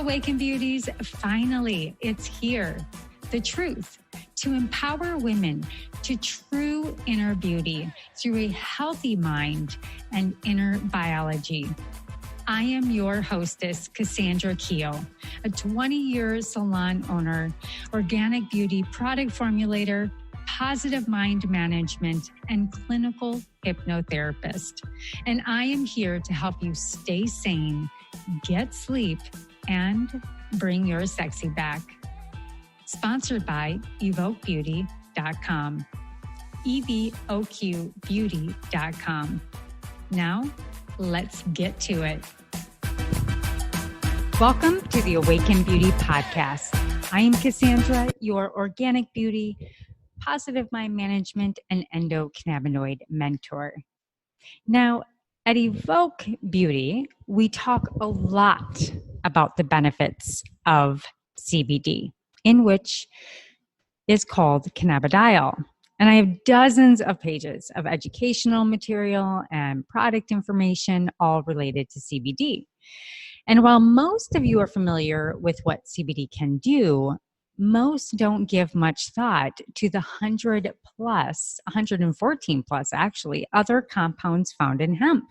Awaken Beauties, finally, it's here. The truth to empower women to true inner beauty through a healthy mind and inner biology. I am your hostess, Cassandra Keogh, a 20-year salon owner, organic beauty product formulator, positive mind management, and clinical hypnotherapist. And I am here to help you stay sane, get sleep, and bring your sexy back. Sponsored by evoquebeauty.com. evoquebeauty.com. Now, let's get to it. Welcome to the Awaken Beauty Podcast. I am Cassandra, your organic beauty, positive mind management, and endocannabinoid mentor. Now, at Evoke Beauty, we talk a lot about the benefits of CBD, in which is called cannabidiol. And I have dozens of pages of educational material and product information all related to CBD. And while most of you are familiar with what CBD can do, most don't give much thought to the 114 plus actually, other compounds found in hemp.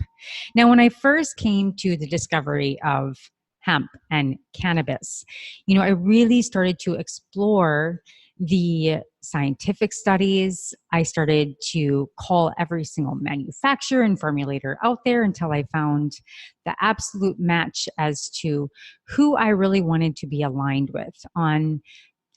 Now, when I first came to the discovery of hemp and cannabis, I really started to explore the scientific studies. I started to call every single manufacturer and formulator out there until I found the absolute match as to who I really wanted to be aligned with on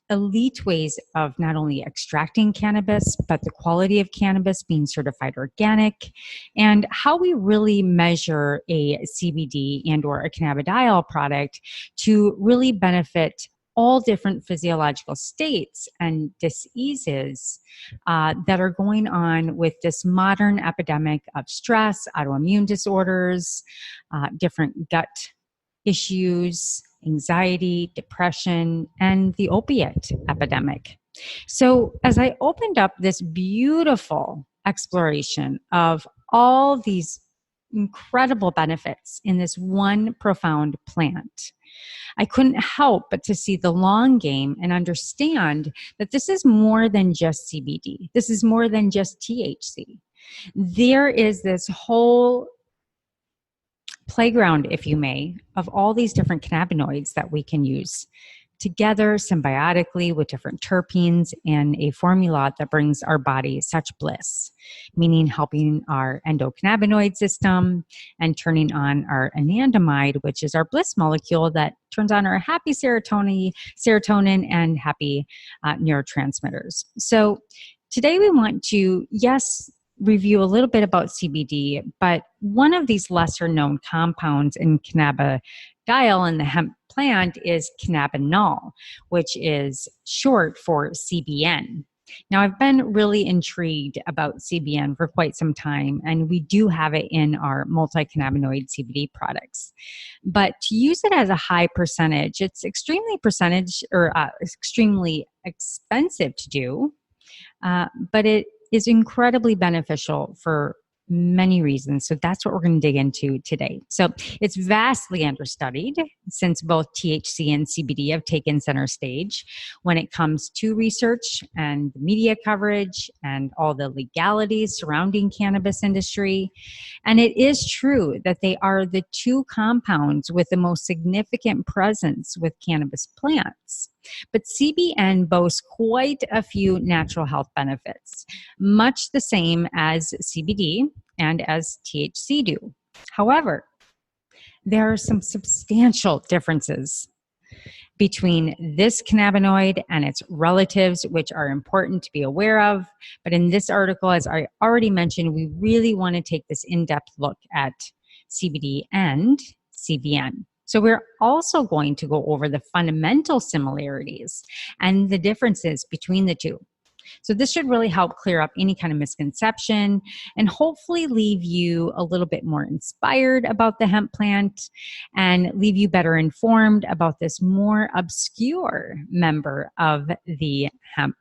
elite ways of not only extracting cannabis, but the quality of cannabis being certified organic, and how we really measure a CBD and or a cannabidiol product to really benefit all different physiological states and diseases that are going on with this modern epidemic of stress, autoimmune disorders, different gut issues, anxiety, depression, and the opiate epidemic. So as I opened up this beautiful exploration of all these incredible benefits in this one profound plant, I couldn't help but to see the long game and understand that this is more than just CBD. This is more than just THC. There is this whole playground, if you may, of all these different cannabinoids that we can use together symbiotically with different terpenes in a formula that brings our body such bliss, meaning helping our endocannabinoid system and turning on our anandamide, which is our bliss molecule that turns on our happy serotonin and happy neurotransmitters. So today we want to, review a little bit about CBD, but one of these lesser known compounds in cannabidiol in the hemp plant is cannabinol, which is short for CBN. Now, I've been really intrigued about CBN for quite some time, and we do have it in our multi-cannabinoid CBD products. But to use it as a high percentage, it's extremely expensive to do, but it is incredibly beneficial for many reasons. So that's what we're going to dig into today. So it's vastly understudied since both THC and CBD have taken center stage when it comes to research and media coverage and all the legalities surrounding cannabis industry. And it is true that they are the two compounds with the most significant presence with cannabis plants. But CBN boasts quite a few natural health benefits, much the same as CBD and as THC do. However, there are some substantial differences between this cannabinoid and its relatives, which are important to be aware of. But in this article, as I already mentioned, we really want to take this in-depth look at CBD and CBN. So we're also going to go over the fundamental similarities and the differences between the two. So this should really help clear up any kind of misconception and hopefully leave you a little bit more inspired about the hemp plant and leave you better informed about this more obscure member of the hemp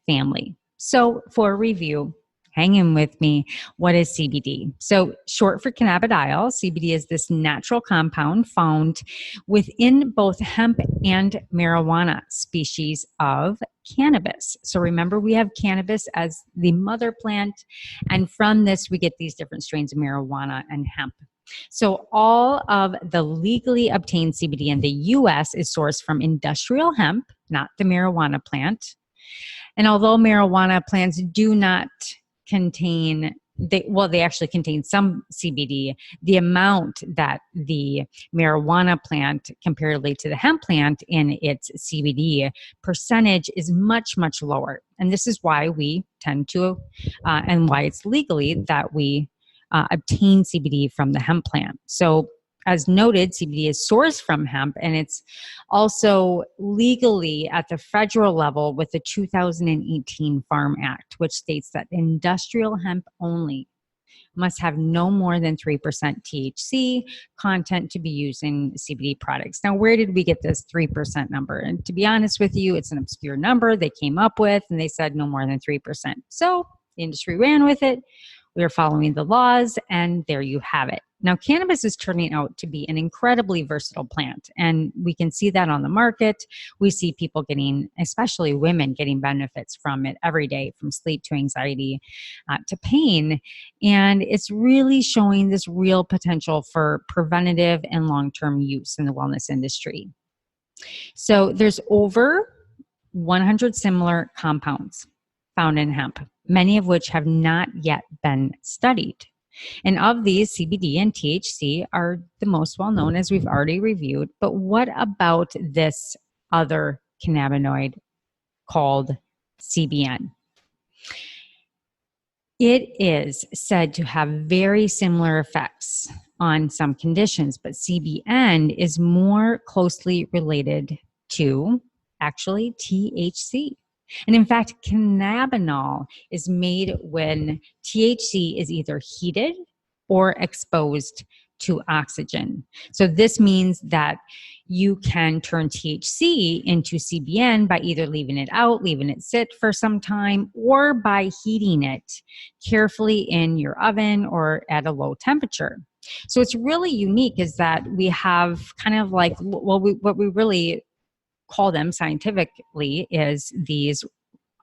family. So for a review, hang in with me. What is CBD? So, short for cannabidiol, CBD is this natural compound found within both hemp and marijuana species of cannabis. So, remember, we have cannabis as the mother plant, and from this, we get these different strains of marijuana and hemp. So, all of the legally obtained CBD in the US is sourced from industrial hemp, not the marijuana plant. And although marijuana plants do not contain, they actually contain some CBD, the amount that the marijuana plant comparatively to the hemp plant in its CBD percentage is much, much lower. And this is why we tend to, and why it's legally that we obtain CBD from the hemp plant. So as noted, CBD is sourced from hemp, and it's also legally at the federal level with the 2018 Farm Act, which states that industrial hemp only must have no more than 3% THC content to be used in CBD products. Now, where did we get this 3% number? And to be honest with you, it's an obscure number they came up with, and they said no more than 3%. So the industry ran with it. We are following the laws, and there you have it. Now, cannabis is turning out to be an incredibly versatile plant, and we can see that on the market. We see people getting, especially women, getting benefits from it every day, from sleep to anxiety to pain. And it's really showing this real potential for preventative and long-term use in the wellness industry. So there's over 100 similar compounds found in hemp, many of which have not yet been studied. And of these, CBD and THC are the most well known, as we've already reviewed. But what about this other cannabinoid called CBN? It is said to have very similar effects on some conditions, but CBN is more closely related to actually THC. And in fact, cannabinol is made when THC is either heated or exposed to oxygen. So this means that you can turn THC into CBN by either leaving it out, leaving it sit for some time, or by heating it carefully in your oven or at a low temperature. So it's really unique is that we have kind of like, what we really call them scientifically is these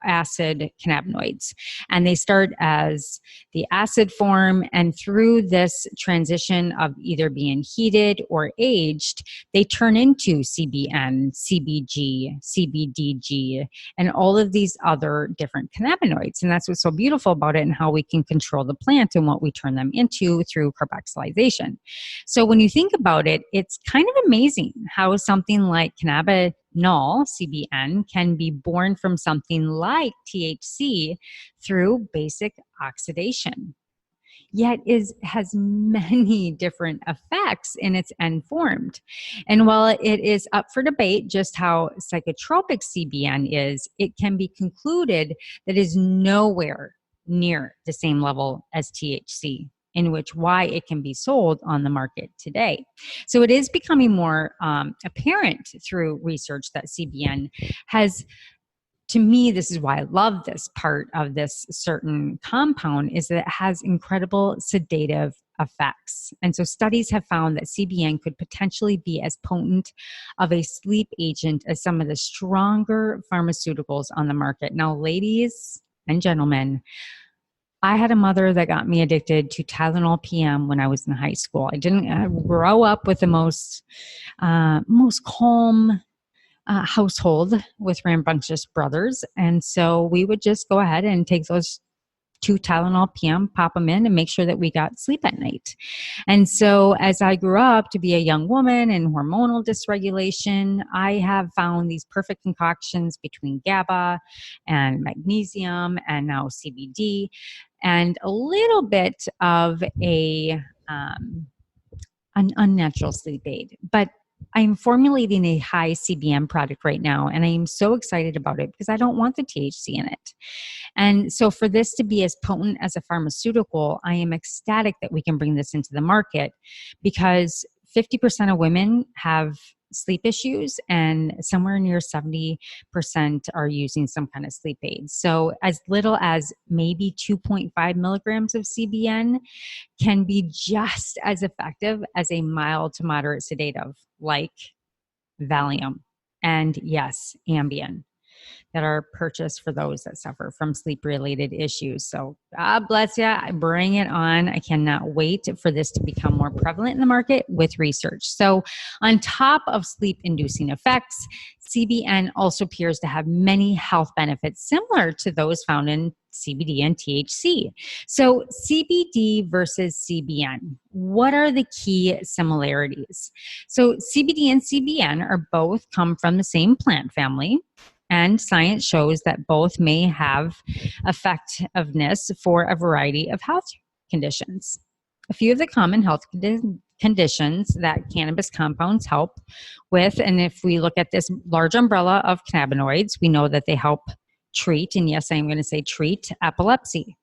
acid cannabinoids. And they start as the acid form, and through this transition of either being heated or aged, they turn into CBN, CBG, CBDG, and all of these other different cannabinoids. And that's what's so beautiful about it, and how we can control the plant and what we turn them into through carboxylation. So when you think about it, it's kind of amazing how something like cannabinol, CBN, can be born from something like THC through basic oxidation, yet has many different effects in its end formed. And while it is up for debate just how psychotropic CBN is, it can be concluded that it is nowhere near the same level as THC, in which why it can be sold on the market today. So it is becoming more apparent through research that CBN has, to me, this is why I love this part of this certain compound, is that it has incredible sedative effects. And so studies have found that CBN could potentially be as potent of a sleep agent as some of the stronger pharmaceuticals on the market. Now, ladies and gentlemen, I had a mother that got me addicted to Tylenol PM when I was in high school. I didn't grow up with the most calm household with rambunctious brothers. And so we would just go ahead and take those 2 Tylenol PM, pop them in, and make sure that we got sleep at night. And so as I grew up to be a young woman in hormonal dysregulation, I have found these perfect concoctions between GABA and magnesium and now CBD, and a little bit of an unnatural sleep aid. But I'm formulating a high CBN product right now, and I am so excited about it because I don't want the THC in it. And so for this to be as potent as a pharmaceutical, I am ecstatic that we can bring this into the market, because 50% of women have sleep issues, and somewhere near 70% are using some kind of sleep aid. So as little as maybe 2.5 milligrams of CBN can be just as effective as a mild to moderate sedative like Valium and, yes, Ambien, that are purchased for those that suffer from sleep related issues. So God bless you. Bring it on. I cannot wait for this to become more prevalent in the market with research. So on top of sleep inducing effects, CBN also appears to have many health benefits similar to those found in CBD and THC. So CBD versus CBN, what are the key similarities? So CBD and CBN are both come from the same plant family, and science shows that both may have effectiveness for a variety of health conditions. A few of the common health conditions that cannabis compounds help with, and if we look at this large umbrella of cannabinoids, we know that they help treat, and yes, I'm going to say treat, epilepsy.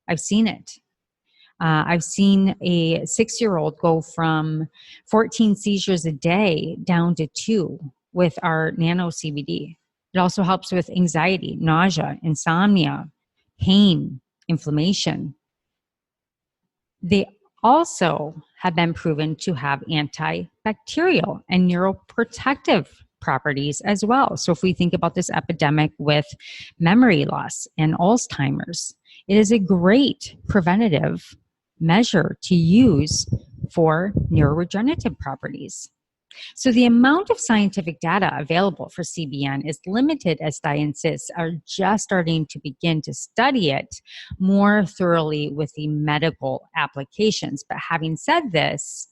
I've seen it. I've seen a 6-year-old go from 14 seizures a day down to 2 with our nano CBD. It also helps with anxiety, nausea, insomnia, pain, inflammation. They also have been proven to have antibacterial and neuroprotective properties as well. So if we think about this epidemic with memory loss and Alzheimer's, it is a great preventative measure to use for neuroregenerative properties. So the amount of scientific data available for CBN is limited as scientists are just starting to begin to study it more thoroughly with the medical applications. But having said this,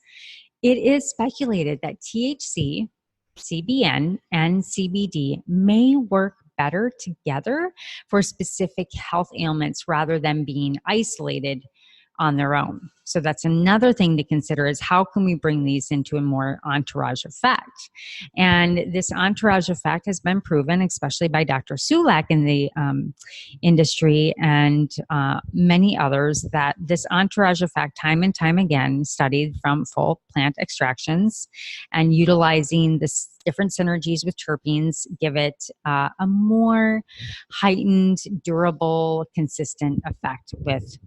it is speculated that THC, CBN, and CBD may work better together for specific health ailments rather than being isolated on their own. So that's another thing to consider, is how can we bring these into a more entourage effect? And this entourage effect has been proven, especially by Dr. Sulak in the industry and many others, that this entourage effect, time and time again, studied from full plant extractions and utilizing this different synergies with terpenes, give it a more heightened, durable, consistent effect with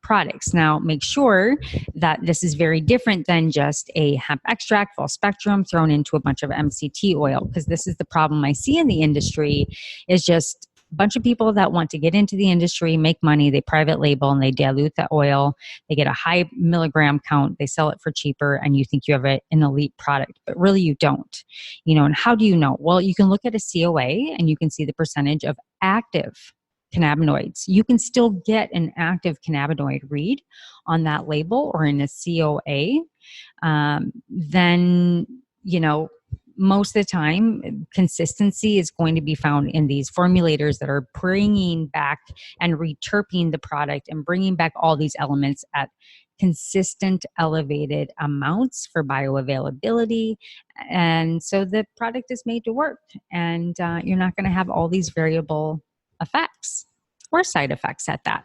products. Now, make sure that this is very different than just a hemp extract, full spectrum, thrown into a bunch of MCT oil, because this is the problem I see in the industry, is just a bunch of people that want to get into the industry, make money, they private label and they dilute the oil, they get a high milligram count, they sell it for cheaper, and you think you have an elite product, but really you don't. And how do you know? Well, you can look at a COA and you can see the percentage of active cannabinoids. You can still get an active cannabinoid read on that label or in a COA. Then, most of the time, consistency is going to be found in these formulators that are bringing back and reterpening the product and bringing back all these elements at consistent elevated amounts for bioavailability. And so the product is made to work, and you're not going to have all these variable effects or side effects at that.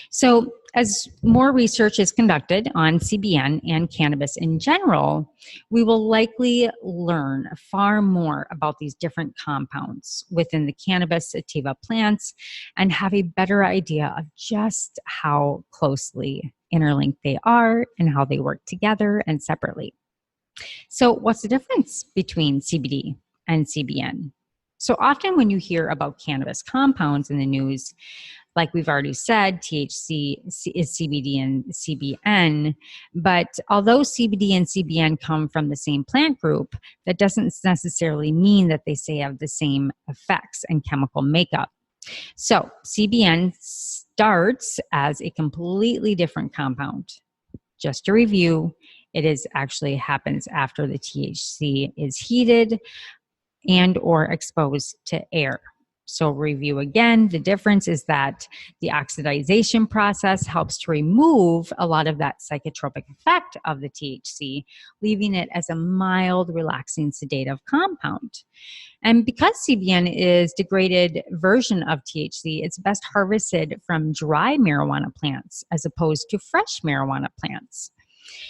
So as more research is conducted on CBN and cannabis in general, we will likely learn far more about these different compounds within the cannabis sativa plants and have a better idea of just how closely interlinked they are and how they work together and separately. So what's the difference between CBD and CBN? So often when you hear about cannabis compounds in the news, like we've already said, THC is CBD and CBN, but although CBD and CBN come from the same plant group, that doesn't necessarily mean that they say have the same effects and chemical makeup. So CBN starts as a completely different compound. Just to review, it is actually happens after the THC is heated and or exposed to air. So review again, the difference is that the oxidization process helps to remove a lot of that psychotropic effect of the THC, leaving it as a mild, relaxing, sedative compound. And because CBN is a degraded version of THC, it's best harvested from dry marijuana plants as opposed to fresh marijuana plants.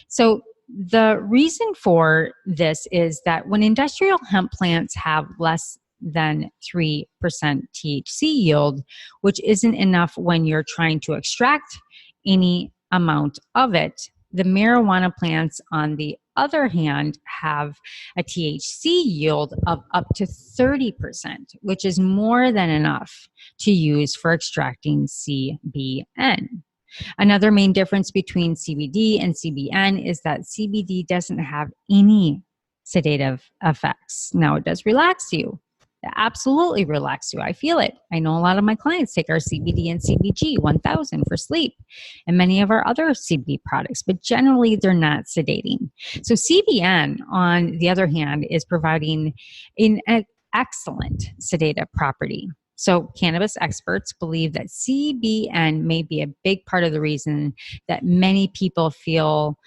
So the reason for this is that when industrial hemp plants have less than 3% THC yield, which isn't enough when you're trying to extract any amount of it, the marijuana plants, on the other hand, have a THC yield of up to 30%, which is more than enough to use for extracting CBN. Another main difference between CBD and CBN is that CBD doesn't have any sedative effects. Now, it does relax you. It absolutely relax you. I feel it. I know a lot of my clients take our CBD and CBG 1000 for sleep and many of our other CBD products, but generally they're not sedating. So CBN, on the other hand, is providing an excellent sedative property. So cannabis experts believe that CBN may be a big part of the reason that many people feel,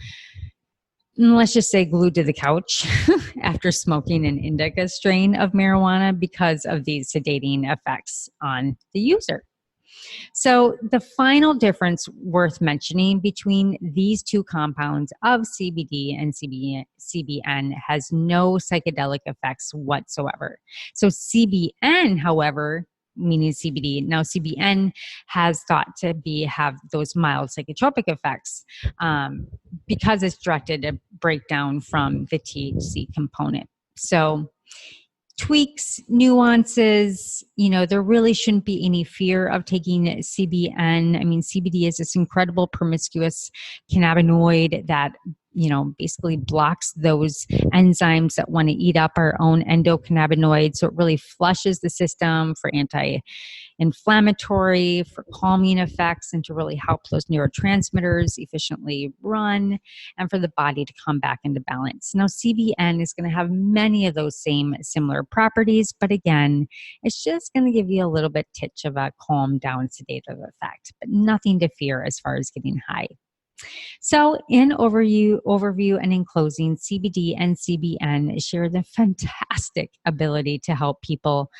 let's just say, glued to the couch after smoking an indica strain of marijuana because of these sedating effects on the user. So the final difference worth mentioning between these two compounds of CBD and CBN has no psychedelic effects whatsoever. So CBN, however, meaning CBD. Now, CBN has thought to have those mild psychotropic effects because it's directed to break down from the THC component. So tweaks, nuances, there really shouldn't be any fear of taking CBN. I mean, CBD is this incredible promiscuous cannabinoid that, basically blocks those enzymes that want to eat up our own endocannabinoids. So it really flushes the system for anti-inflammatory, for calming effects, and to really help those neurotransmitters efficiently run and for the body to come back into balance. Now, CBN is going to have many of those same similar properties, but again, it's just going to give you a little bit titch of a calm down sedative effect, but nothing to fear as far as getting high. So in overview and in closing, CBD and CBN share the fantastic ability to help people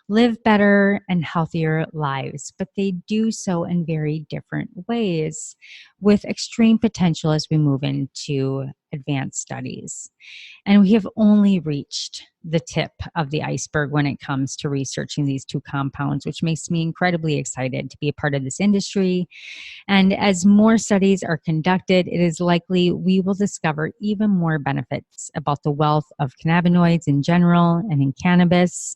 live better and healthier lives, but they do so in very different ways with extreme potential as we move into advanced studies. And we have only reached the tip of the iceberg when it comes to researching these two compounds, which makes me incredibly excited to be a part of this industry. And as more studies are conducted, it is likely we will discover even more benefits about the wealth of cannabinoids in general and in cannabis,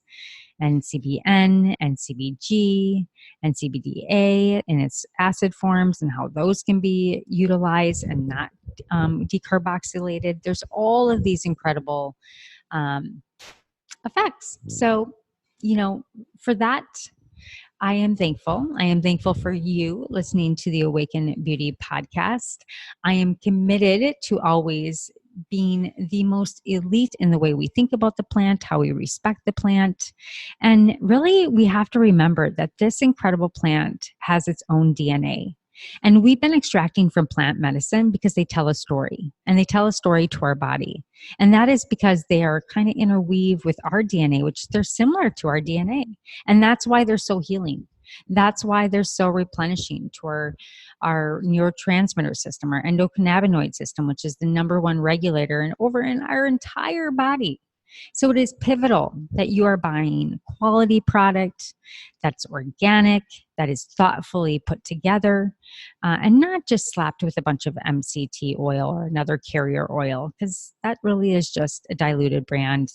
and CBN and CBG and CBDA in its acid forms and how those can be utilized and not decarboxylated. There's all of these incredible effects. So, for that, I am thankful. I am thankful for you listening to the Awaken Beauty podcast. I am committed to always being the most elite in the way we think about the plant, how we respect the plant. And really, we have to remember that this incredible plant has its own DNA. And we've been extracting from plant medicine because they tell a story, and they tell a story to our body. And that is because they are kind of interweave with our DNA, which they're similar to our DNA. And that's why they're so healing. That's why they're so replenishing to our neurotransmitter system, our endocannabinoid system, which is the number one regulator in our entire body. So it is pivotal that you are buying quality product that's organic, that is thoughtfully put together, and not just slapped with a bunch of MCT oil or another carrier oil, because that really is just a diluted brand.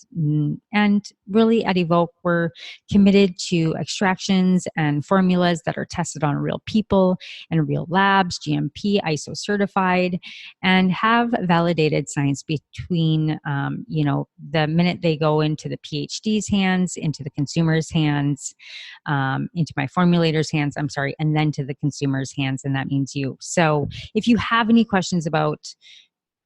And really at Evoke, we're committed to extractions and formulas that are tested on real people and real labs, GMP, ISO certified, and have validated science between, the minute they go into the PhD's hands, into the consumer's hands, into my formulator's hands, and then to the consumer's hands, and that means you. So if you have any questions about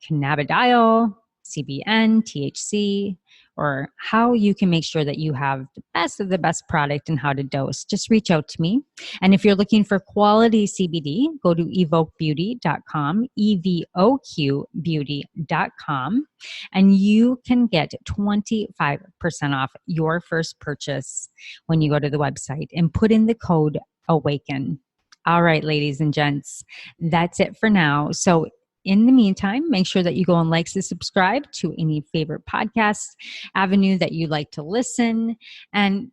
cannabidiol, CBN, THC, or how you can make sure that you have the best of the best product and how to dose, just reach out to me. And if you're looking for quality CBD, go to evoquebeauty.com, EVOQbeauty.com, and you can get 25% off your first purchase when you go to the website and put in the code AWAKEN. All right, ladies and gents, that's it for now. So in the meantime, make sure that you go and like and subscribe to any favorite podcast avenue that you like to listen, and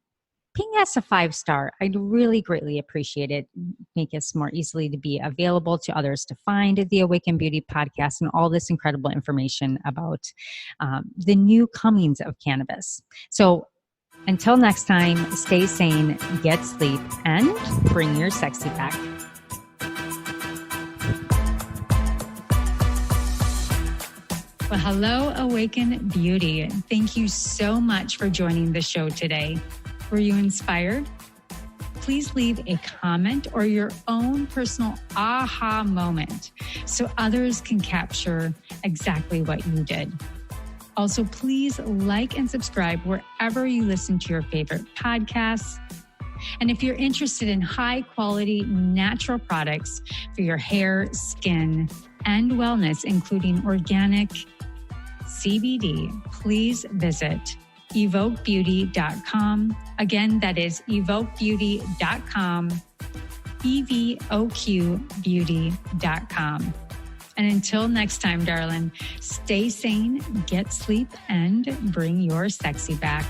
ping us a 5-star. I'd really greatly appreciate it. Make us more easily to be available to others to find the Awaken Beauty podcast and all this incredible information about the new comings of cannabis. So until next time, stay sane, get sleep, and bring your sexy back. Well, hello, Awaken Beauty. Thank you so much for joining the show today. Were you inspired? Please leave a comment or your own personal aha moment so others can capture exactly what you did. Also, please like and subscribe wherever you listen to your favorite podcasts. And if you're interested in high quality natural products for your hair, skin, and wellness, including organic CBD, please visit evoquebeauty.com. Again, that is evoquebeauty.com, evoquebeauty.com. And until next time, darling, stay sane, get sleep, and bring your sexy back.